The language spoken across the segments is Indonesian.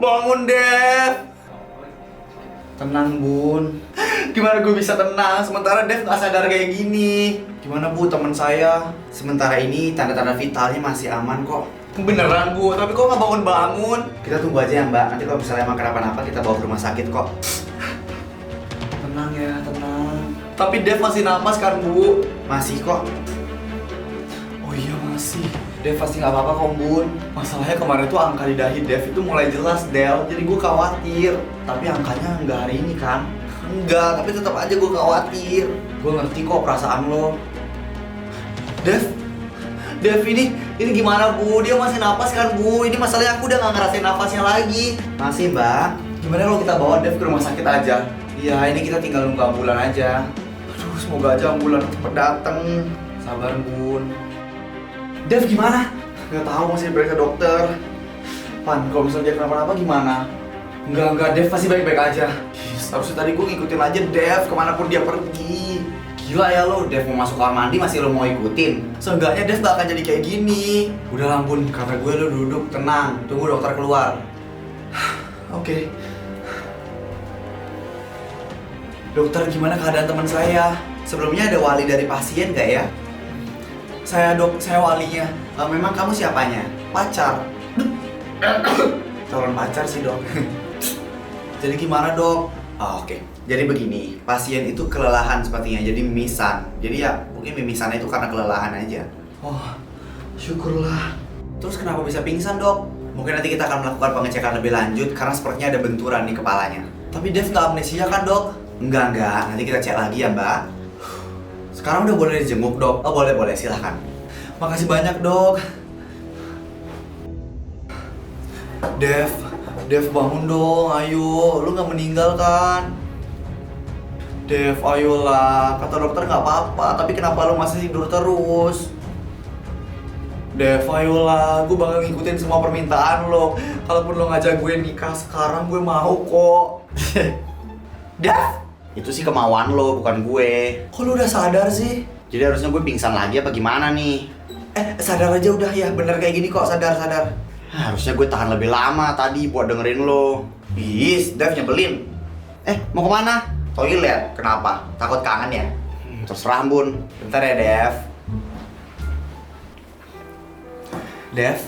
Bangun, Dev. Tenang bun. Gimana gue bisa tenang sementara Dev gak sadar kayak gini? Gimana bu teman saya? Sementara ini tanda-tanda vitalnya masih aman kok. Beneran Bu, tapi kok gak bangun-bangun? Kita tunggu aja ya mbak, nanti kalau misalnya emang kenapa-napa kita bawa ke rumah sakit kok. Tenang ya, tenang. Tapi Dev masih napas kan Bu? Masih kok. Oh iya masih. Dev pasti nggak apa-apa kok bun. Masalahnya kemarin tuh angka di dahi Dev itu mulai jelas Del, jadi gue khawatir. Tapi angkanya nggak hari ini kan? Enggak, tapi tetap aja gue khawatir. Gue ngerti kok perasaan lo. Dev ini gimana Bu? Dia masih napas kan Bu? Ini masalahnya aku udah gak ngerasain napasnya lagi. Masih mbak. Gimana kalau kita bawa Dev ke rumah sakit aja? Iya ini kita tinggal nunggu ambulan aja. Aduh, semoga aja ambulan cepet dateng. Sabar bun. Dev gimana? Gak tahu, masih diperiksa dokter. Pan, kalau misalnya dia kenapa-napa gimana? Enggak Dev pasti baik-baik aja. Harusnya tadi gue ngikutin aja Dev kemanapun dia pergi. Gila ya lo, Dev mau masuk kamar mandi masih lo mau ikutin. Seenggaknya Dev gak akan jadi kayak gini. Udah lah bun, kata gue lo duduk tenang, tunggu dokter keluar. Oke. Dokter, gimana keadaan teman saya? Sebelumnya ada wali dari pasien gak ya? Saya dok, saya walinya. Memang kamu siapanya? Pacar. Calon pacar sih dok. Jadi gimana dok? Oh, oke. Jadi begini, pasien itu kelelahan sepertinya, jadi mimisan. Jadi ya mungkin mimisannya itu karena kelelahan aja. Oh, syukurlah. Terus kenapa bisa pingsan dok? Mungkin nanti kita akan melakukan pengecekan lebih lanjut karena sepertinya ada benturan di kepalanya. Tapi Dev nggak amnesia kan dok? Enggak, nanti kita cek lagi ya mbak. Sekarang udah boleh dijenguk dok? Oh boleh, silahkan. Makasih banyak dok. Dev bangun dong, ayo. Lu nggak meninggal kan? Dev, ayolah. Kata dokter nggak apa-apa, tapi kenapa lu masih tidur terus? Dev, ayolah. Gue bakal ngikutin semua permintaan lo. Kalaupun lo ngajak gue nikah sekarang, gue mau kok. Dev, itu sih kemauan lo, bukan gue. Kok lu udah sadar sih? Jadi harusnya gue pingsan lagi apa gimana nih? Sadar aja udah ya, bener kayak gini kok, sadar. Harusnya gue tahan lebih lama tadi buat dengerin lo. Bis, Dev nyebelin. Mau kemana? Toilet, kenapa? Takut kangen ya? Terserah bun. Bentar ya Dev. Dev,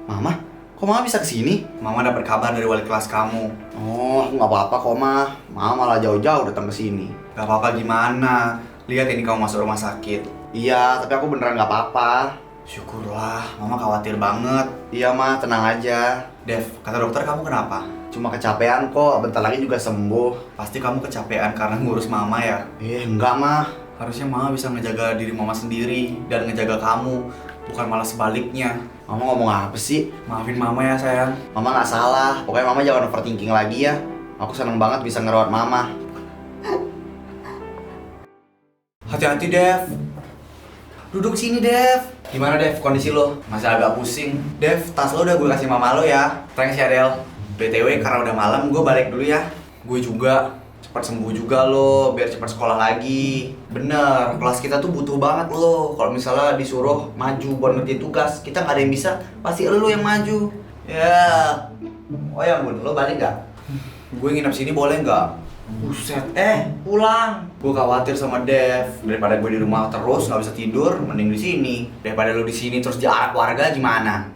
Mama? Kok Mama bisa kesini? Mama dapat kabar dari wali kelas kamu. Oh, nggak apa-apa kok Ma. Mama malah jauh-jauh datang ke sini. Gak apa-apa gimana? Lihat ini kamu masuk rumah sakit. Iya, tapi aku beneran nggak apa-apa. Syukurlah, Mama khawatir banget. Iya Ma, tenang aja. Dev, kata dokter kamu kenapa? Cuma kecapean kok, bentar lagi juga sembuh. Pasti kamu kecapean karena ngurus Mama ya? Enggak Ma. Harusnya Mama bisa ngejaga diri Mama sendiri dan ngejaga kamu, bukan malah sebaliknya. Mama ngomong apa sih? Maafin Mama ya sayang. Mama nggak salah, pokoknya Mama jangan overthinking lagi ya. Aku seneng banget bisa ngerawat Mama. Hati-hati Dev. Duduk sini Dev. Gimana Dev, kondisi lo? Masih agak pusing. Dev, tas lo udah gue kasih Mama lo ya. Thanks ya Del. BTW karena udah malam, gue balik dulu ya. Gue juga. Cepat sembuh juga lo, biar cepat sekolah lagi. Bener, kelas kita tuh butuh banget lo. Kalau misalnya disuruh maju buat ngerjain tugas, kita nggak ada yang bisa, pasti lo yang maju. Ya. Oh ya Bun, lo balik nggak? Gue nginep sini boleh nggak? Buset, pulang. Gue khawatir sama Dev. Daripada gue di rumah terus nggak bisa tidur, mending di sini. Daripada lo di sini terus jarak warga gimana?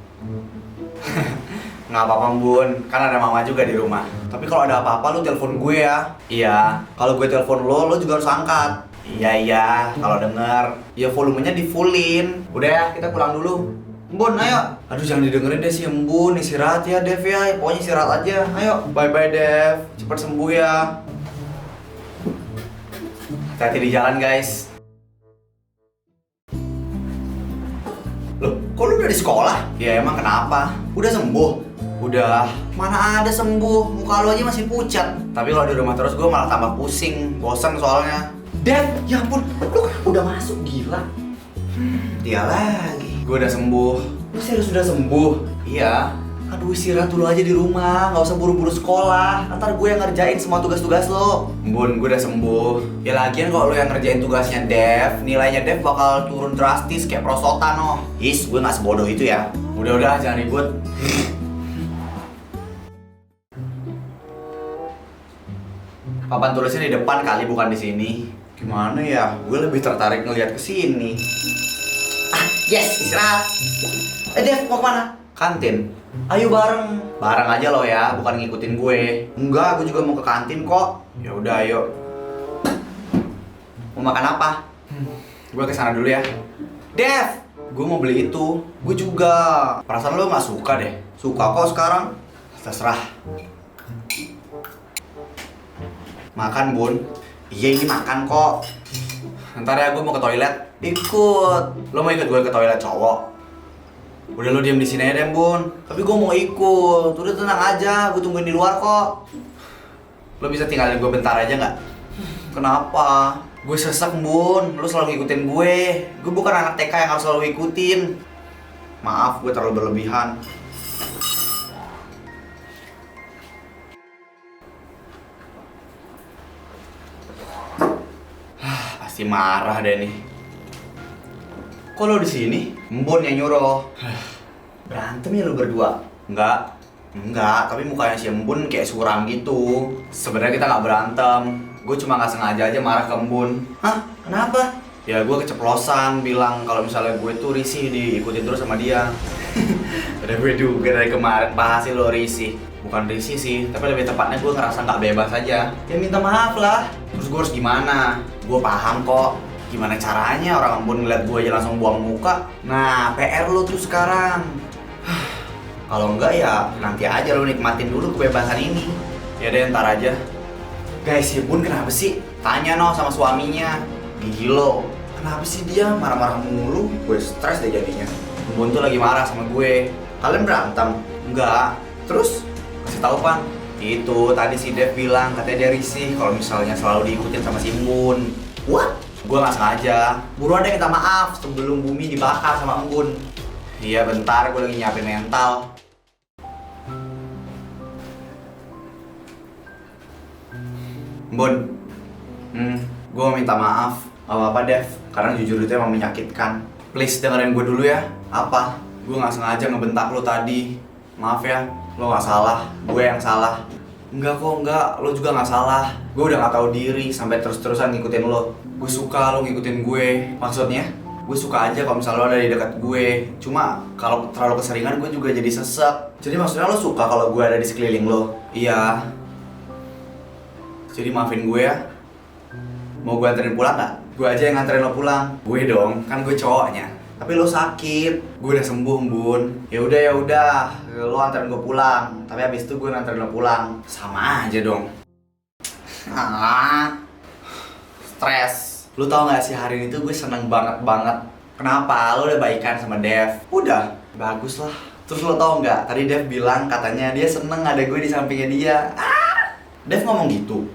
Nggak apa-apa Bun, kan ada Mama juga di rumah. Tapi kalau ada apa-apa lo telepon gue ya. Iya, kalau gue telepon lo juga harus angkat. Iya, kalau denger. Ya volumenya di fullin. Udah ya, kita pulang dulu. Bun, ayo. Aduh jangan didengerin deh si Embun, istirahat ya Dev ya. Pokoknya istirahat aja. Ayo, bye-bye Dev. Cepet sembuh ya. Hati-hati di jalan guys. Loh, kok lu udah di sekolah? Ya emang kenapa? Udah sembuh? Udah. Mana ada sembuh, muka lu aja masih pucat. Tapi kalau di rumah terus gue malah tambah pusing, bosan soalnya. Dev, ya ampun, lu kan udah masuk gila. Dia lagi. Gue udah sembuh. Lu serius udah sembuh? Iya. Aduh istirahat dulu aja di rumah, nggak usah buru-buru sekolah. Ntar gue yang ngerjain semua tugas-tugas lo. Bun, gue udah sembuh. Ya lagian kalau lo yang ngerjain tugasnya Dev, nilainya Dev bakal turun drastis kayak prosotan no. Gue nggak sebodoh itu ya. Udah, jangan ribut. Papan tulisnya di depan kali, bukan di sini. Gimana ya? Gue lebih tertarik ngeliat ke sini. Yes, istirahat. Dev, mau kemana? Kantin. Ayo bareng. Bareng aja lo ya, bukan ngikutin gue. Enggak, gue juga mau ke kantin kok. Ya udah, ayo. Mau makan apa? Gue kesana dulu ya. Dev, gue mau beli itu. Gue juga. Perasaan lo nggak suka deh. Suka kok sekarang. Terserah. Makan, Bun. Iya, ini makan kok. Ntar ya, gue mau ke toilet. Ikut. Lo mau ikut gue ke toilet cowok? Udah lo diam di sini aja deh, Bun. Tapi gue mau ikut. Udah tenang aja, gue tungguin di luar kok. Lo bisa tinggalin gue bentar aja nggak? Kenapa? Gue sesek, Bun. Lo selalu ngikutin gue. Gue bukan anak TK yang harus selalu ikutin. Maaf, gue terlalu berlebihan. Pasti marah deh nih. Kok lo di sini? Mbon yang nyuruh. Berantem ya lo berdua? Enggak, tapi mukanya si Embun kayak suram gitu. Sebenarnya kita nggak berantem. Gue cuma nggak sengaja aja marah ke Embun. Hah? Kenapa? Ya gue keceplosan bilang kalau misalnya gue tuh risih diikutin terus sama dia. Udah gue juga dari kemarin bahas lo risih. Bukan risih sih, tapi lebih tepatnya gue ngerasa nggak bebas aja. Ya minta maaf lah. Terus gue harus gimana? Gue paham kok. Gimana caranya orang Embun ngeliat gue aja langsung buang muka. Nah, PR lo tuh sekarang. Kalau enggak ya nanti aja lo nikmatin dulu kebebasan ini. Ya deh, ntar aja. Guys, si Bun kenapa sih? Tanya no sama suaminya. Gilo, kenapa sih dia marah-marah mulu? Gue stres deh jadinya. Bun tuh lagi marah sama gue. Kalian berantem? Enggak. Terus? Kasih tahu Pan. Itu tadi si Dev bilang katanya dia risih kalau misalnya selalu diikutin sama si Bun. What? Gue nggak sengaja. Buruan deh minta maaf sebelum bumi dibakar sama Embun. Iya bentar, gue lagi nyiapin mental. Embun, gue mau minta maaf. Apa Dev? Karena jujur itu emang menyakitkan. Please dengerin gue dulu ya. Apa? Gue nggak sengaja ngebentak lo tadi. Maaf ya, lo nggak salah. Gue yang salah. Enggak kok, enggak. Lo juga nggak salah. Gue udah nggak tahu diri sampai terus-terusan ngikutin lo. Gue suka lo ngikutin gue. Maksudnya, gue suka aja kalau misalnya lo ada di dekat gue. Cuma kalau terlalu keseringan gue juga jadi sesek. Jadi maksudnya lo suka kalau gue ada di sekeliling lo? Iya. Jadi maafin gue ya. Mau gue anterin pulang nggak? Gue aja yang nganterin lo pulang. Gue dong, kan gue cowoknya. Tapi lo sakit. Gue udah sembuh, Bun. Ya udah. Lo anterin gue pulang. Tapi abis itu gue nganterin lo pulang. Sama aja dong. Stres. Lu tau gak sih hari ini tuh gue seneng banget. Kenapa? Lu udah baikan sama Dev. Udah, bagus lah. Terus lo tau gak? Tadi Dev bilang katanya dia seneng ada gue di sampingnya dia. Dev ngomong gitu.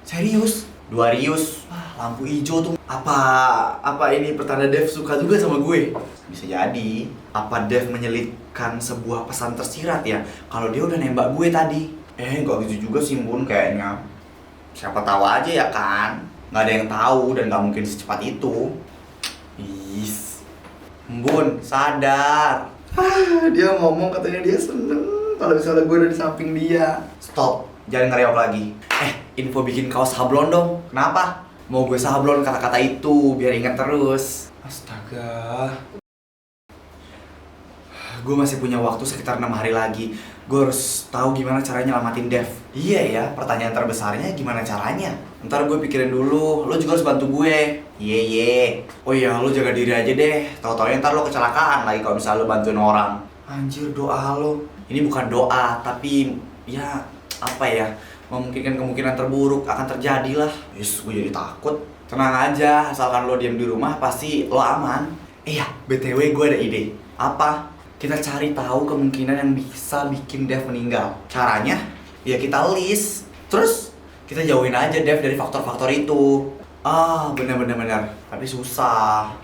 Serius? 2 rius. Lampu hijau tuh. Apa ini pertanda Dev suka juga sama gue? Bisa jadi. Apa Dev menyelipkan sebuah pesan tersirat ya? Kalau dia udah nembak gue tadi. Gak gitu juga sih, Bun, kayaknya. Siapa tahu aja ya kan? Nggak ada yang tahu dan nggak mungkin secepat itu. Bun, sadar. Dia ngomong katanya dia seneng kalau misalnya gue ada di samping dia. Stop, jangan ngereok lagi. Info bikin kaos sablon dong. Kenapa? Mau gue sablon kata-kata itu biar ingat terus. Astaga. Gue masih punya waktu sekitar 6 hari lagi. Gue harus tahu gimana caranya nyelamatin Dev. Iya ya, pertanyaan terbesarnya gimana caranya? Ntar gue pikirin dulu, lo juga harus bantu gue. Iya. Oh iya, lo jaga diri aja deh. Tahu-taunya ntar lo kecelakaan lagi kalau misalnya lo bantuin orang. Anjir, doa lo. Ini bukan doa, tapi ya apa ya? Memungkinkan kemungkinan terburuk akan terjadi lah. Gue jadi takut. Tenang aja, asalkan lo diam di rumah pasti lo aman. Iya, BTW gue ada ide. Apa? Kita cari tahu kemungkinan yang bisa bikin Dev meninggal. Caranya? Ya kita list. Terus kita jauhin aja Dev dari faktor-faktor itu. Bener. Tapi susah.